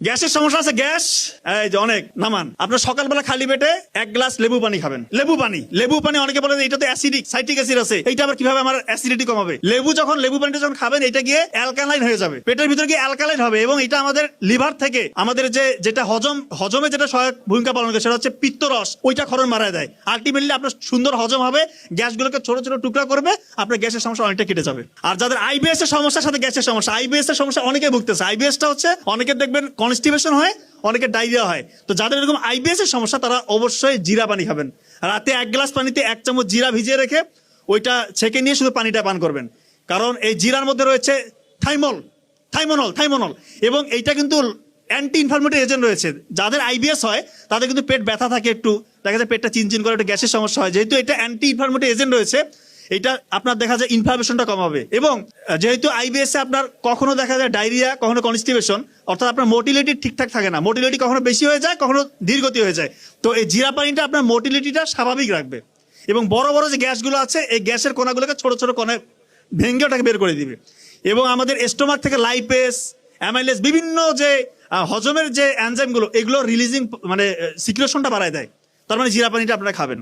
গ্যাসের সমস্যা আছে, গ্যাস এই যে অনেক নামান। আপনার সকালবেলা খালি পেটে এক গ্লাস লেবু পানি খাবেন। লেবু পানি অনেকে বলে যে এটাতে অ্যাসিডিক, সাইট্রিক অ্যাসিড আছে, এইটা আবার কিভাবে আমার অ্যাসিডিটি কমাবে? লেবু পানিটা যখন খাবেন এটা গিয়ে অ্যালকালাইন হয়ে যাবে, পেটের ভিতরে গিয়ে অ্যালকালাইন হবে, এবং এটা আমাদের লিভার থেকে আমাদের যেটা হজমে যেটা সহায়ক ভূমিকা পালন করে সেটা হচ্ছে পিত্তরস, ওইটা ক্ষরণ মারায় দেয়। আলটিমেটলি আপনার সুন্দর হজম হবে, গ্যাসগুলোকে ছোট ছোট টুকরা করবে, আপনার গ্যাসের সমস্যা অনেকটা কেটে যাবে। আর যাদের আইবিএস এর সমস্যার সাথে গ্যাসের সমস্যা, আইবিএস এর সমস্যা অনেকে ভুগতেছে। আইবিএসটা হচ্ছে অনেকে দেখবেন কনস্টিপেশন হয়, অনেকে ডায়রিয়া হয়। তো যাদের এরকম আইবিএস এর সমস্যা তারা অবশ্যই জিরা পানি খাবেন। রাতে এক গ্লাস পানিতে 1 চামচ জিরা ভিজিয়ে রেখে ওইটা ছেঁকে নিয়ে শুধু পানিটা পান করবেন। কারণ এই জিরার মধ্যে রয়েছে থাইমোনল, এবং এইটা কিন্তু অ্যান্টি ইনফ্লামেটরি এজেন্ট রয়েছে। যাদের আইবিএস হয় তাদের কিন্তু পেট ব্যথা থাকে, একটু দেখা যায় পেটটা চিনচিন করে, একটু গ্যাসের সমস্যা হয়। যেহেতু এটা অ্যান্টি ইনফ্লামেটরি এজেন্ট রয়েছে, এটা আপনার দেখা যায় ইনফ্লামেশনটা কমাবে। এবং যেহেতু আইবিএস এ আপনার কখনো দেখা যায় ডায়রিয়া, কখনো কনস্টিপেশন, অর্থাৎ আপনার মোটিলিটি ঠিকঠাক থাকে না, মোটিলিটি কখনো বেশি হয়ে যায়, কখনো ধীরগতি হয়ে যায়। তো এই জিরা পানিটা আপনার মোটিলিটিটা স্বাভাবিক রাখবে, এবং বড় বড় যে গ্যাসগুলো আছে এই গ্যাসের কণাগুলোকে ছোট ছোট কণায় ভেঙে ওটাকে বের করে দিবে। এবং আমাদের স্টোমাক থেকে লাইপেস, অ্যামাইলেস, বিভিন্ন যে হজমের যে এনজাইমগুলো, এগুলো রিলিজিং মানে সিক্রেশনটা বাড়ায় দেয়। তার মানে জিরা পানিটা আপনারা খাবেন।